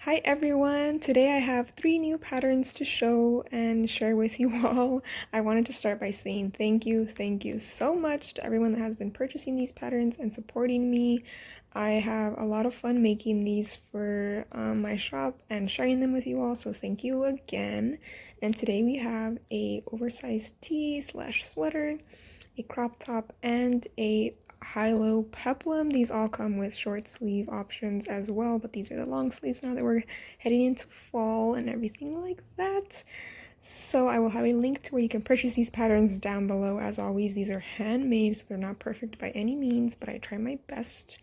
Hi everyone! Today I have 3 new patterns to show and share with you all. I wanted to start by saying thank you so much to everyone that has been purchasing these patterns and supporting me. I have a lot of fun making these for my shop and sharing them with you all, so thank you again. And today we have a oversized tee/sweater, a crop top, and a high-low peplum. These all come with short sleeve options as well, but these are the long sleeves now that we're heading into fall and everything like that. So I will have a link to where you can purchase these patterns down below. As always, these are handmade, so they're not perfect by any means, but I try my best.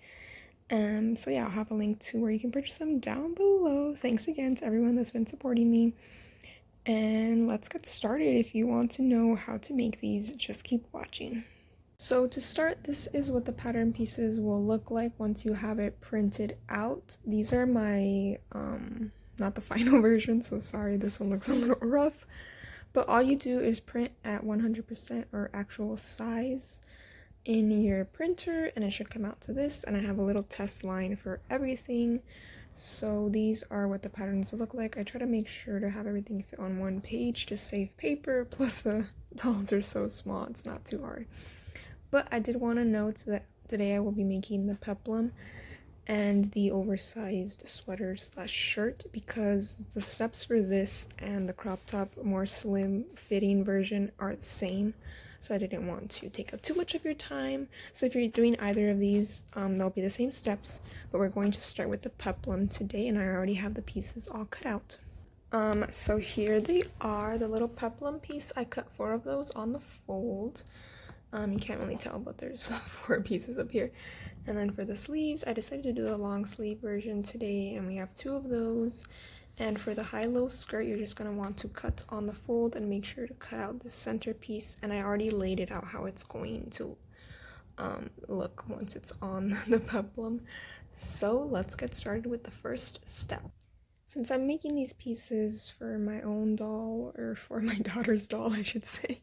So yeah, I'll have a link to where you can purchase them down below. Thanks again to everyone that's been supporting me. And let's get started. If you want to know how to make these, just keep watching. So to start, this is what the pattern pieces will look like once you have it printed out. These are my, not the final version, so sorry, this one looks a little rough. But all you do is print at 100% or actual size in your printer, and it should come out to this. And I have a little test line for everything. So these are what the patterns look like. I try to make sure to have everything fit on one page to save paper, plus the dolls are so small, it's not too hard. But I did want to note that today I will be making the peplum and the oversized sweater/shirt because the steps for this and the crop top, more slim fitting version, are the same. So I didn't want to take up too much of your time. So if you're doing either of these, they'll be the same steps, but we're going to start with the peplum today, and I already have the pieces all cut out. So here they are, the little peplum piece. I cut 4 of those on the fold. You can't really tell, but there's 4 pieces up here. And then for the sleeves, I decided to do the long sleeve version today, and we have 2 of those. And for the high-low skirt, you're just going to want to cut on the fold and make sure to cut out the center piece. And I already laid it out how it's going to look once it's on the peplum. So let's get started with the first step. Since I'm making these pieces for my own doll, or for my daughter's doll, I should say,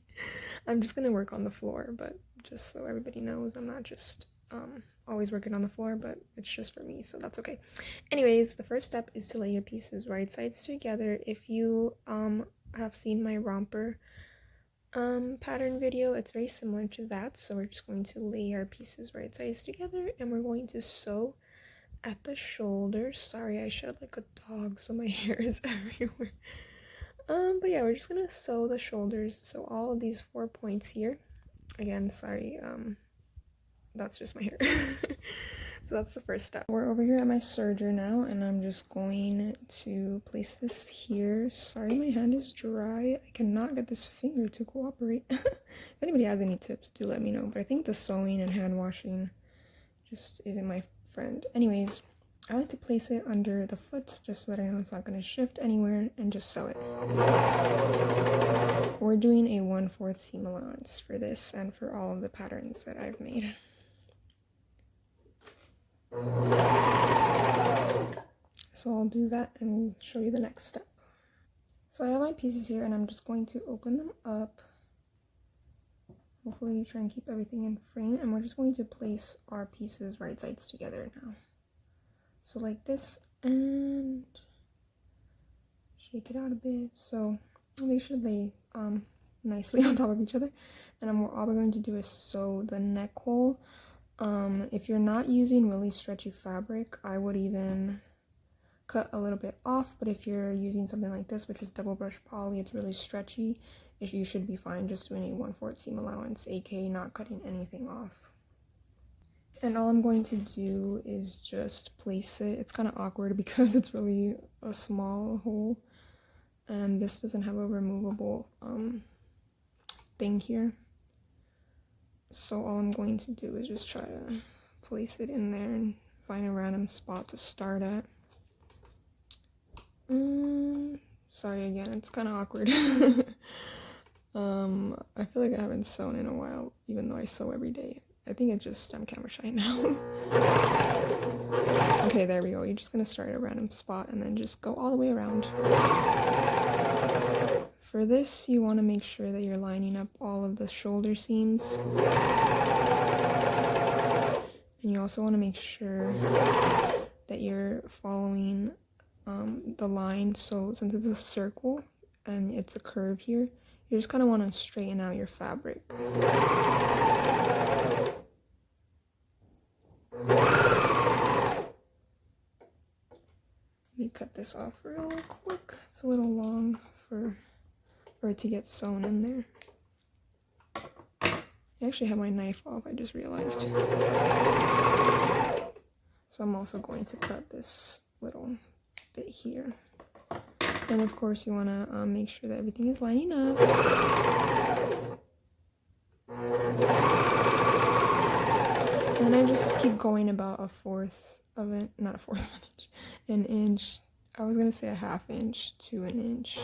I'm just gonna work on the floor, but just so everybody knows, I'm not just always working on the floor, but it's just for me, so that's okay. Anyways, the first step is to lay your pieces right sides together. If you have seen my romper pattern video, it's very similar to that. So we're just going to lay our pieces right sides together, and we're going to sew at the shoulders. Sorry, I shed like a dog, so my hair is everywhere. But yeah, we're just gonna sew the shoulders, so all of these 4 points here. Again, sorry, that's just my hair. So that's the first step. We're over here at my serger now, and I'm just going to place this here. Sorry, my hand is dry. I cannot get this finger to cooperate. If anybody has any tips, do let me know. But I think the sewing and hand washing just isn't my friend. Anyways, I like to place it under the foot just so that I know it's not going to shift anywhere, and just sew it. We're doing a 1/4 seam allowance for this and for all of the patterns that I've made. So I'll do that and show you the next step. So I have my pieces here, and I'm just going to open them up. Hopefully you try and keep everything in frame, and we're just going to place our pieces right sides together now. So like this, and shake it out a bit, so they should lay nicely on top of each other. And all we're going to do is sew the neck hole. If you're not using really stretchy fabric, I would even cut a little bit off, but if you're using something like this, which is double brush poly, it's really stretchy, you should be fine just doing a 1/4 seam allowance, aka not cutting anything off. And all I'm going to do is just place it. It's kind of awkward because it's really a small hole, and this doesn't have a removable thing here. So all I'm going to do is just try to place it in there and find a random spot to start at. Sorry again, it's kind of awkward. I feel like I haven't sewn in a while, even though I sew every day. I think it's just I'm camera shy now. Okay, there we go. You're just gonna start at a random spot and then just go all the way around. For this, you want to make sure that you're lining up all of the shoulder seams. And you also want to make sure that you're following the line. So since it's a circle and it's a curve here, you just kind of want to straighten out your fabric. Let me cut this off real quick. It's a little long for it to get sewn in there. I actually have my knife off, I just realized. So I'm also going to cut this little bit here. And of course you want to make sure that everything is lining up. And then I just keep going about a fourth of it, not a fourth of an inch, an inch. I was gonna say a ½ inch to an inch.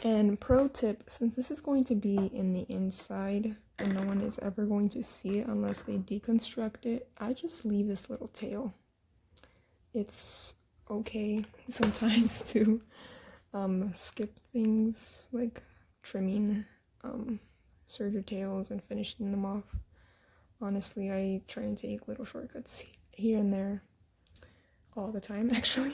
And pro tip, since this is going to be in the inside and no one is ever going to see it unless they deconstruct it, I just leave this little tail. It's okay sometimes to skip things like trimming serger tails and finishing them off. Honestly, I try and take little shortcuts here and there all the time, actually.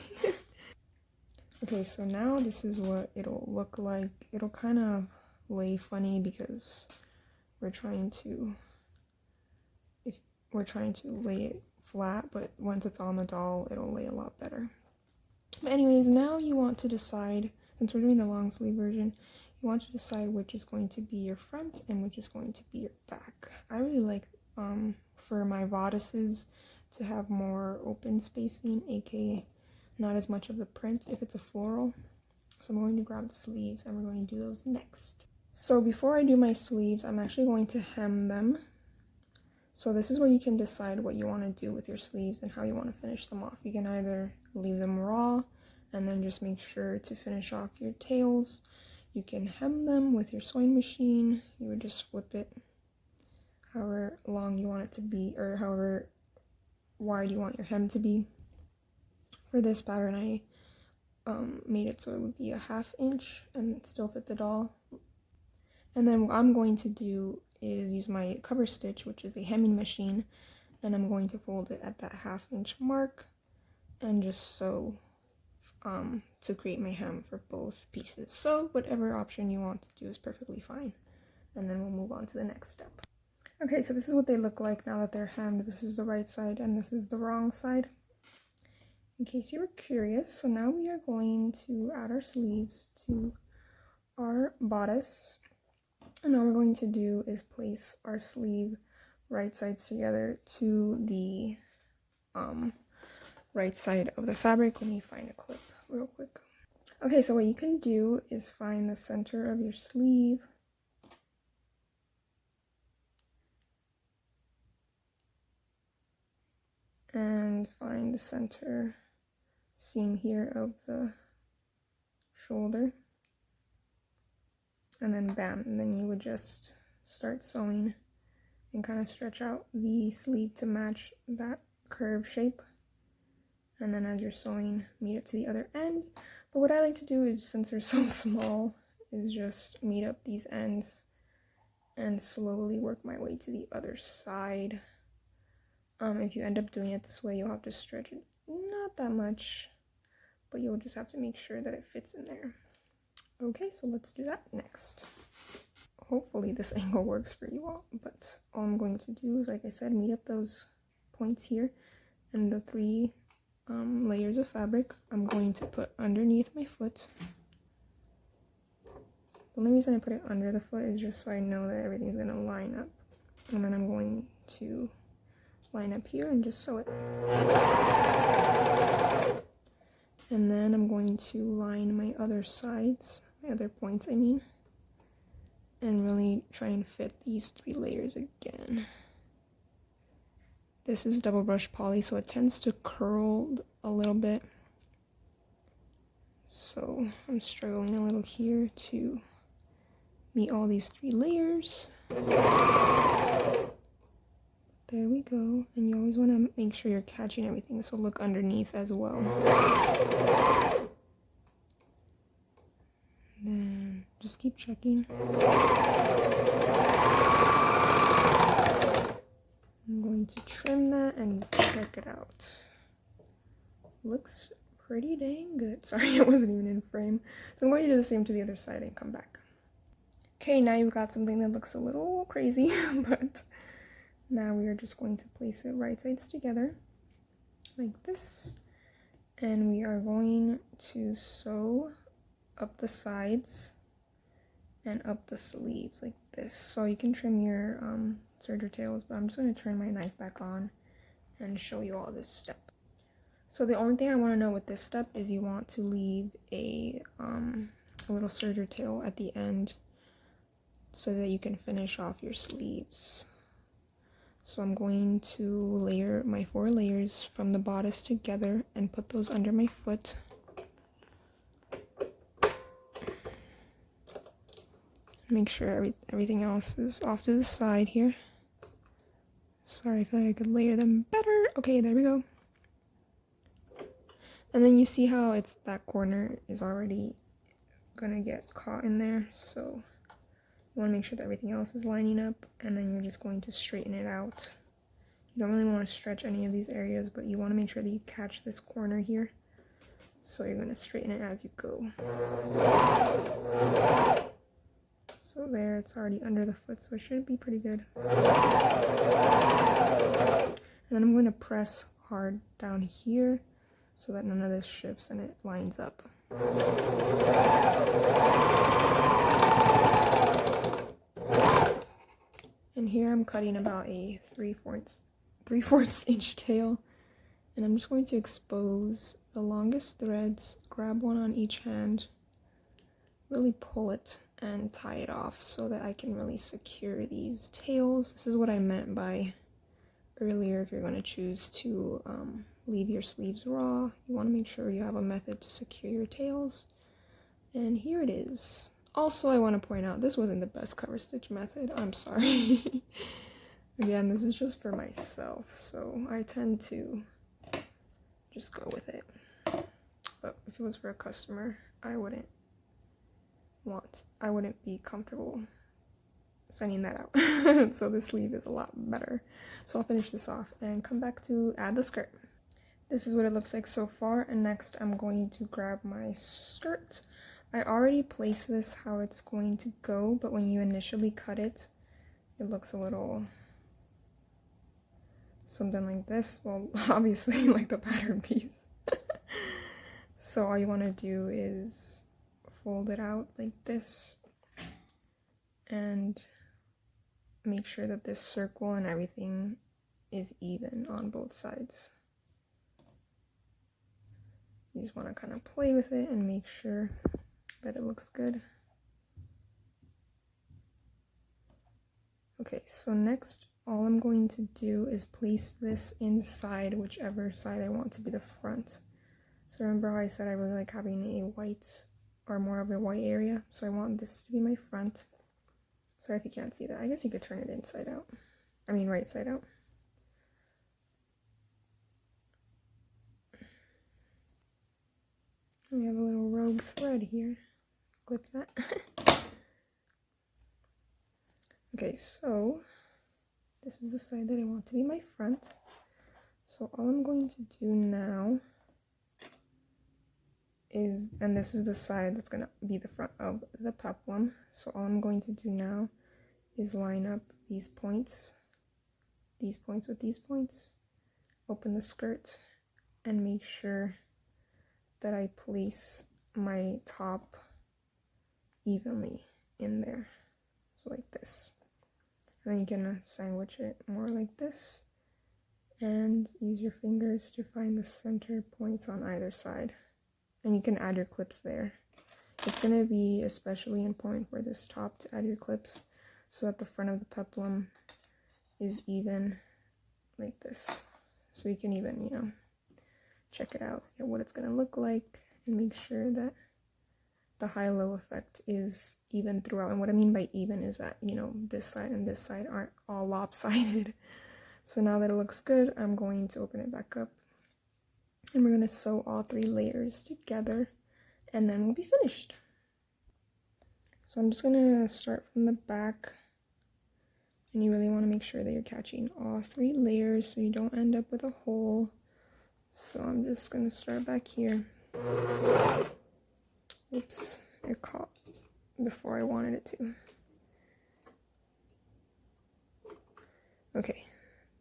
Okay, so now this is what it'll look like. It'll kind of lay funny because we're trying to lay it flat, but once it's on the doll, it'll lay a lot better. But anyways, now you want to decide, since we're doing the long sleeve version, you want to decide which is going to be your front and which is going to be your back. I really like for my bodices to have more open spacing, aka not as much of the print if it's a floral. So I'm going to grab the sleeves and we're going to do those next. So before I do my sleeves, I'm actually going to hem them. So this is where you can decide what you want to do with your sleeves and how you want to finish them off. You can either leave them raw and then just make sure to finish off your tails. You can hem them with your sewing machine. You would just flip it however long you want it to be, or however wide you want your hem to be. For this pattern, I made it so it would be a ½ inch and still fit the doll. And then what I'm going to do is use my Coverstitch, which is a hemming machine, and I'm going to fold it at that ½ inch mark and just sew to create my hem for both pieces. So whatever option you want to do is perfectly fine. And then we'll move on to the next step. Okay, so this is what they look like now that they're hemmed. This is the right side and this is the wrong side, in case you were curious. So now we are going to add our sleeves to our bodice. And all we're going to do is place our sleeve right sides together to the right side of the fabric. Let me find a clip real quick. Okay, so what you can do is find the center of your sleeve and find the center seam here of the shoulder, and then bam, and then you would just start sewing and kind of stretch out the sleeve to match that curve shape, and then as you're sewing, meet it to the other end. But what I like to do is, since they're so small, is just meet up these ends and slowly work my way to the other side. If you end up doing it this way, you'll have to stretch it not that much, but you'll just have to make sure that it fits in there. Okay, so let's do that next. Hopefully this angle works for you all, but all I'm going to do is, like I said, meet up those points here and the 3 layers of fabric I'm going to put underneath my foot. The only reason I put it under the foot is just so I know that everything's going to line up. And then I'm going to line up here and just sew it. And then I'm going to line my other sides, my other points I mean, and really try and fit these 3 layers again. This is double brush poly, so it tends to curl a little bit. So I'm struggling a little here to meet all these 3 layers. There we go, and you always want to make sure you're catching everything, so look underneath as well. And then just keep checking. I'm going to trim that and check it out. looks pretty dang good. Sorry, I wasn't even in frame. So I'm going to do the same to the other side and come back. Okay, now you've got something that looks a little crazy, but now we are just going to place it right sides together like this. And we are going to sew up the sides and up the sleeves like this. So you can trim your serger tails, but I'm just going to turn my knife back on and show you all this step. So the only thing I want to know with this step is you want to leave a little serger tail at the end so that you can finish off your sleeves. So I'm going to layer my 4 layers from the bodice together and put those under my foot. Make sure everything else is off to the side here. Sorry, I feel like I could layer them better. Okay, there we go. And then you see how that corner is already gonna get caught in there, so you want to make sure that everything else is lining up, and then you're just going to straighten it out. You don't really want to stretch any of these areas, but you want to make sure that you catch this corner here. So you're going to straighten it as you go. So there, it's already under the foot, so it should be pretty good. And then I'm going to press hard down here so that none of this shifts and it lines up. And here I'm cutting about a 3/4 inch tail, and I'm just going to expose the longest threads, grab one on each hand, really pull it and tie it off so that I can really secure these tails. This is what I meant by earlier, if you're going to choose to leave your sleeves raw, you want to make sure you have a method to secure your tails. And here it is. Also, I want to point out, this wasn't the best cover stitch method. I'm sorry. Again, this is just for myself, so I tend to just go with it. But if it was for a customer, I wouldn't be comfortable sending that out. So the sleeve is a lot better. So I'll finish this off and come back to add the skirt. This is what it looks like so far, and next I'm going to grab my skirt. I already placed this how it's going to go, but when you initially cut it, it looks a little something like this. Well, obviously like the pattern piece. So all you want to do is fold it out like this and make sure that this circle and everything is even on both sides. You just want to kind of play with it and make sure that it looks good. Okay, so next all I'm going to do is place this inside whichever side I want to be the front. So remember how I said I really like having a white or more of a white area, so I want this to be my front. Sorry if you can't see that. I guess you could turn it inside out. I mean right side out. We have a little rogue thread here. Clip that. Okay, so this is the side that I want to be my front. So all I'm going to do now is, and this is the side that's going to be the front of the peplum. So all I'm going to do now is line up these points with these points, open the skirt, and make sure that I place my top evenly in there, so like this. And then you can sandwich it more like this and use your fingers to find the center points on either side, and you can add your clips there. It's going to be especially important for this top to add your clips so that the front of the peplum is even like this, so you can even, you know, check it out, see what it's going to look like, and make sure that the high-low effect is even throughout. And what I mean by even is that, you know, this side and this side aren't all lopsided. So now that it looks good, I'm going to open it back up, and we're going to sew all 3 layers together, and then we'll be finished. So I'm just going to start from the back, and you really want to make sure that you're catching all 3 layers so you don't end up with a hole. So I'm just gonna start back here. Oops, it caught before I wanted it to. Okay,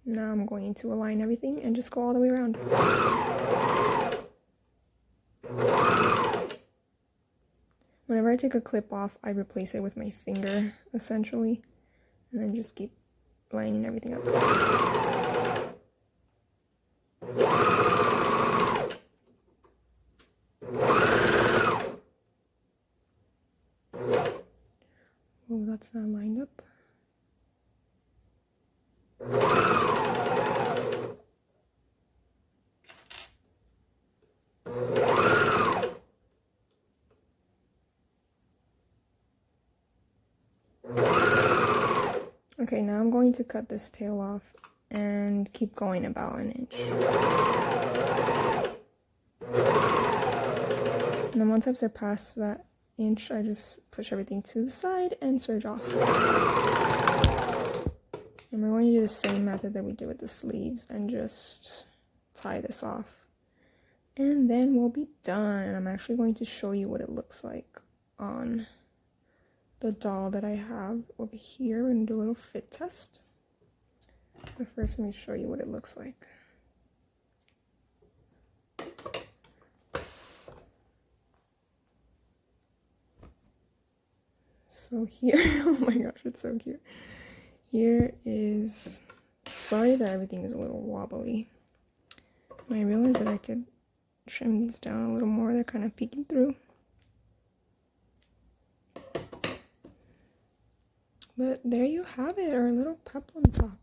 now I'm going to align everything and just go all the way around. Whenever I take a clip off, I replace it with my finger, essentially, and then just keep lining everything up. Oh, that's not lined up. Okay, now I'm going to cut this tail off and keep going about an inch. And then once I've surpassed that inch, I just push everything to the side and serge off. And we're going to do the same method that we did with the sleeves and just tie this off. And then we'll be done. I'm actually going to show you what it looks like on the doll that I have over here. We're going to do a little fit test. But first, let me show you what it looks like. So here, oh my gosh, it's so cute. Here is, sorry that everything is a little wobbly. And I realized that I could trim these down a little more. They're kind of peeking through. But there you have it, our little peplum top.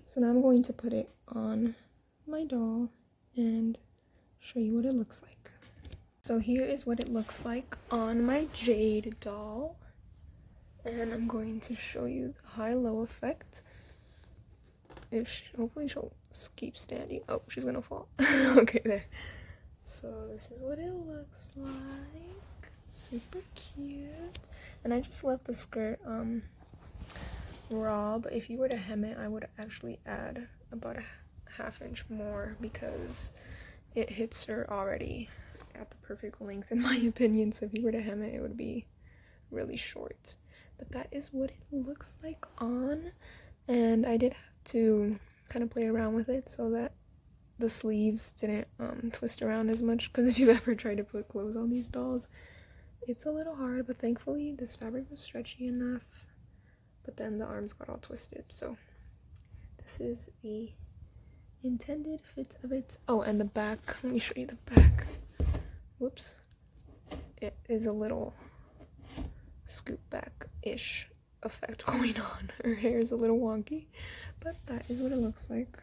So now I'm going to put it on my doll and show you what it looks like. So here is what it looks like on my jade doll. And I'm going to show you the high-low effect. Hopefully she'll keep standing. Oh, she's gonna fall. Okay, there. So this is what it looks like. Super cute. And I just left the skirt raw, but if you were to hem it, I would actually add about a ½ inch more because it hits her already at the perfect length in my opinion. So if you were to hem it, it would be really short. But that is what it looks like on, and I did have to kind of play around with it so that the sleeves didn't twist around as much, because if you've ever tried to put clothes on these dolls, it's a little hard. But thankfully this fabric was stretchy enough, but then the arms got all twisted. So this is the intended fit of it. Oh, and the back, let me show you the back. Whoops, it is a little scoop back-ish effect going on. Her hair is a little wonky, but that is what it looks like.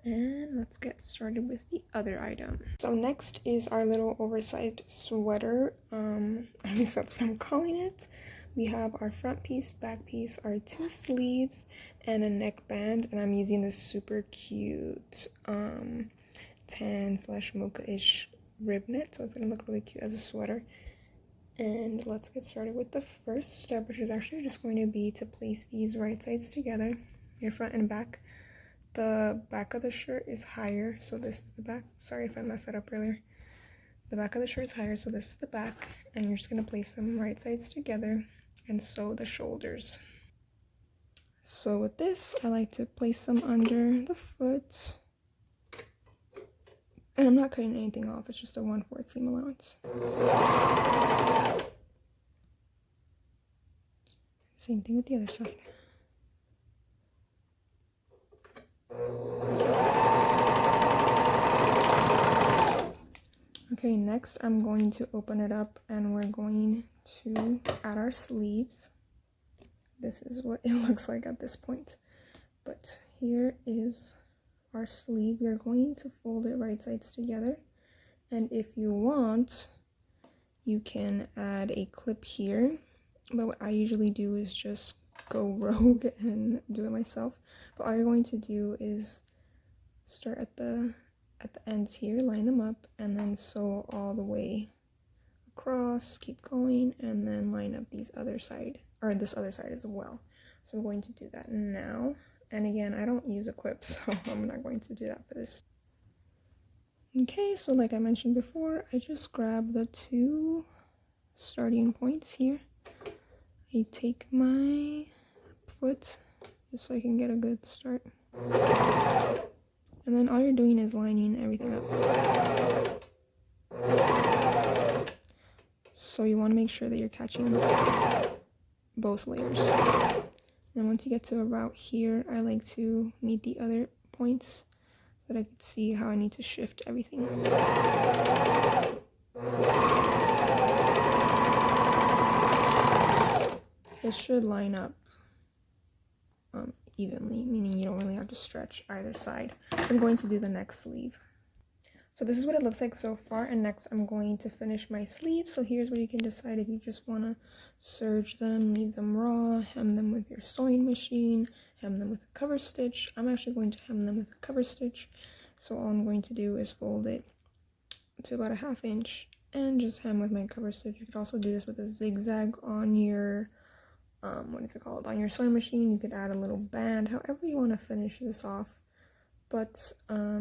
And let's get started with the other item. So next is our little oversized sweater. At least that's what I'm calling it. We have our front piece, back piece, our 2 sleeves, and a neckband. And I'm using this super cute tan/mocha-ish rib knit, so it's gonna look really cute as a sweater. And let's get started with the first step, which is actually just going to be to place these right sides together, your front and back. The back of the shirt is higher, so this is the back. Sorry if I messed that up earlier. The back of the shirt is higher, so this is the back. And you're just going to place them right sides together and sew the shoulders. So with this, I like to place them under the foot. And I'm not cutting anything off, it's just a 1/4 seam allowance. Same thing with the other side. Okay, next I'm going to open it up and we're going to add our sleeves. This is what it looks like at this point. But here is our sleeve. We're going to fold it right sides together, and if you want, you can add a clip here, but what I usually do is just go rogue and do it myself. But all you're going to do is start at the ends here, line them up, and then sew all the way across, keep going, and then line up this other side as well. So I'm going to do that now. And again, I don't use a clip, so I'm not going to do that for this. Okay, so like I mentioned before, I just grab the 2 starting points here. I take my foot just so I can get a good start. And then all you're doing is lining everything up. So you want to make sure that you're catching both layers. And once you get to about here, I like to meet the other points so that I can see how I need to shift everything. This should line up evenly, meaning you don't really have to stretch either side. So I'm going to do the next sleeve. So this is what it looks like so far, and next I'm going to finish my sleeves. So here's where you can decide if you just want to serge them, leave them raw, hem them with your sewing machine, hem them with a cover stitch. I'm actually going to hem them with a cover stitch. So all I'm going to do is fold it to about a 1/2 inch and just hem with my cover stitch. You could also do this with a zigzag on your on your sewing machine. You could add a little band, however you want to finish this off. But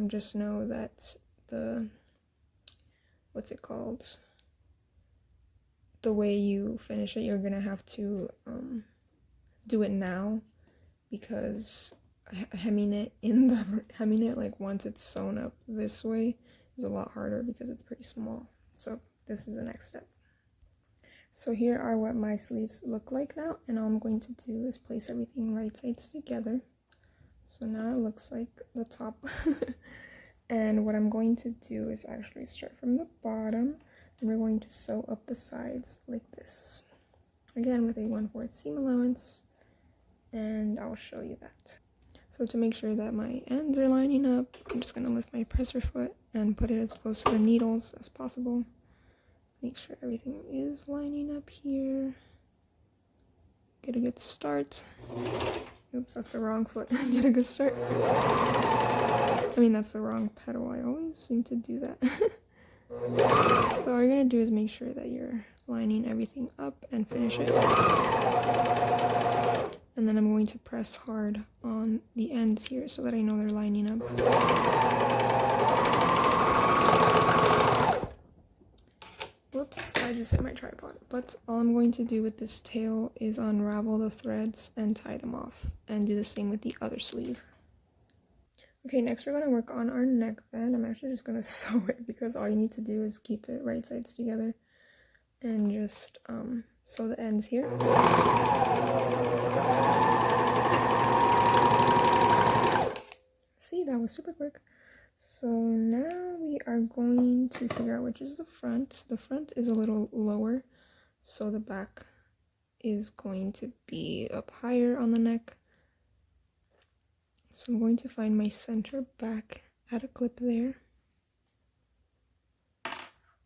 just know that the way you finish it, you're gonna have to do it now, because hemming it like once it's sewn up this way is a lot harder because it's pretty small. So this is the next step. So here are what my sleeves look like now, and all I'm going to do is place everything right sides together. So now it looks like the top. And what I'm going to do is actually start from the bottom, and we're going to sew up the sides like this. Again, with a 1/4 seam allowance, and I'll show you that. So to make sure that my ends are lining up, I'm just gonna lift my presser foot and put it as close to the needles as possible. Make sure everything is lining up here. Get a good start. Oops, that's the wrong foot. Get a good start. I mean, that's the wrong pedal. I always seem to do that. But all you're gonna do is make sure that you're lining everything up and finish it. And then I'm going to press hard on the ends here so that I know they're lining up. Whoops, I just hit my tripod. But all I'm going to do with this tail is unravel the threads and tie them off, and do the same with the other sleeve. Okay, next we're going to work on our neckband. I'm actually just going to sew it because all you need to do is keep it right sides together and just sew the ends here. See, that was super quick. So now we are going to figure out which is the front. The front is a little lower, so the back is going to be up higher on the neck. So I'm going to find my center back, add a clip there,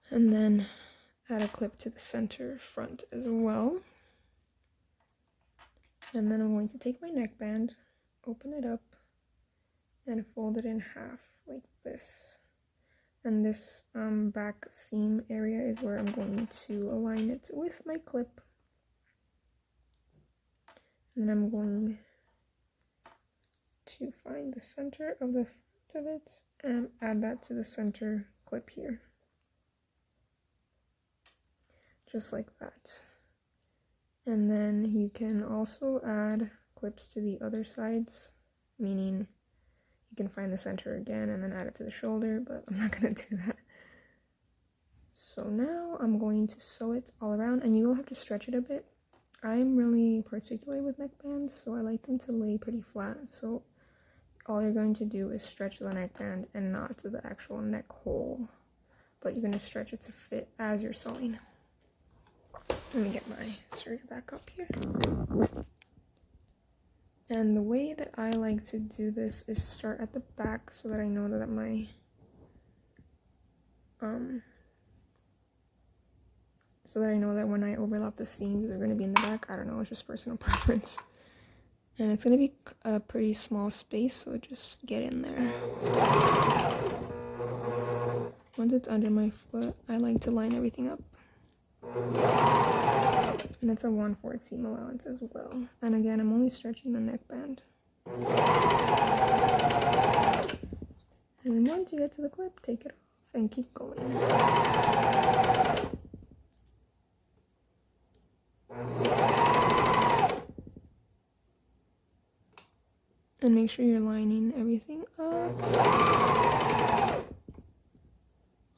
and then add a clip to the center front as well. And then I'm going to take my neckband, open it up, and fold it in half like this. And this back seam area is where I'm going to align it with my clip. And then I'm going to find the center of the front of it and add that to the center clip here. Just like that. And then you can also add clips to the other sides, meaning you can find the center again and then add it to the shoulder, but I'm not going to do that. So now I'm going to sew it all around, and you will have to stretch it a bit. I'm really particular with neckbands, so I like them to lay pretty flat. So all you're going to do is stretch the neckband and not to the actual neck hole, but you're going to stretch it to fit as you're sewing. Let me get my serger back up here. And the way that I like to do this is start at the back so that I know that my when I overlap the seams, they're going to be in the back. I don't know, it's just personal preference. And it's going to be a pretty small space, so just get in there. Once it's under my foot, I like to line everything up. And it's a 1/4 seam allowance as well. And again, I'm only stretching the neckband. And once you get to the clip, take it off. and keep going. And make sure you're lining everything up.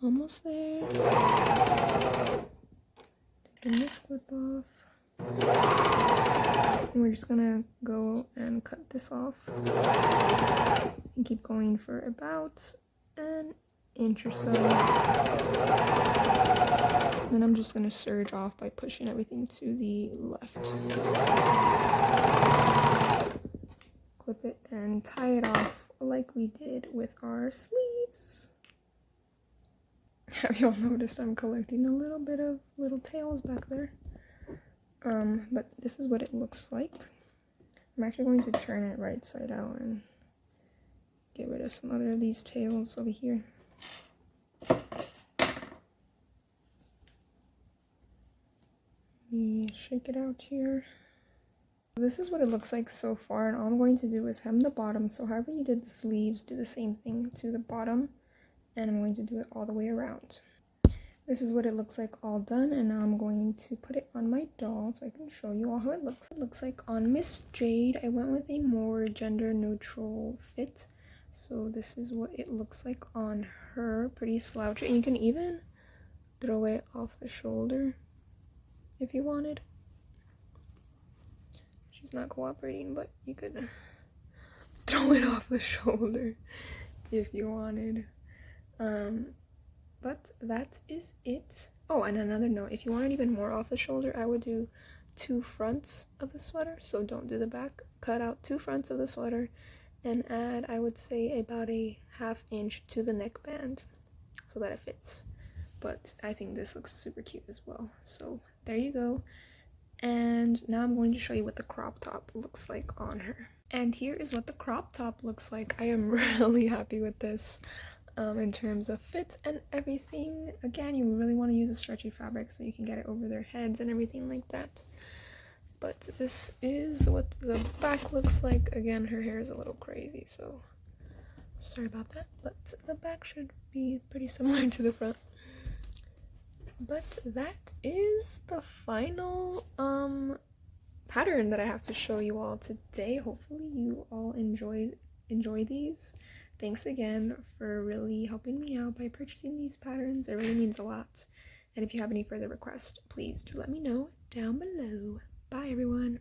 Almost there. Taking this clip off. And we're just gonna go and cut this off. And keep going for about an inch or so. Then I'm just gonna serge off by pushing everything to the left. Clip it and tie it off like we did with our sleeves. Have y'all noticed I'm collecting a little bit of little tails back there? But this is what it looks like. I'm actually going to turn it right side out and get rid of some other of these tails over here. Let me shake it out here. This is what it looks like so far, and all I'm going to do is hem the bottom. So however you did the sleeves, do the same thing to the bottom, and I'm going to do it all the way around. This is what it looks like all done, and now I'm going to put it on my doll so I can show you all how it looks. It looks like on Miss Jade, I went with a more gender neutral fit. So this is what it looks like on her, pretty slouchy. And you can even throw it off the shoulder if you wanted. She's not cooperating, but you could throw it off the shoulder if you wanted. But that is it. Oh, and another note, if you wanted even more off the shoulder, I would do 2 fronts of the sweater. So don't do the back. Cut out 2 fronts of the sweater and add, I would say, about a ½ inch to the neckband so that it fits. But I think this looks super cute as well. So there you go. And now I'm going to show you what the crop top looks like on her. And here is what the crop top looks like. I am really happy with this in terms of fit and everything. Again, you really want to use a stretchy fabric so you can get it over their heads and everything like that. But this is what the back looks like. Again, her hair is a little crazy, so sorry about that. But the back should be pretty similar to the front. But that is the final pattern that I have to show you all today. Hopefully you all enjoy these. Thanks again for really helping me out by purchasing these patterns. It really means a lot. And if you have any further requests, please do let me know down below. Bye everyone.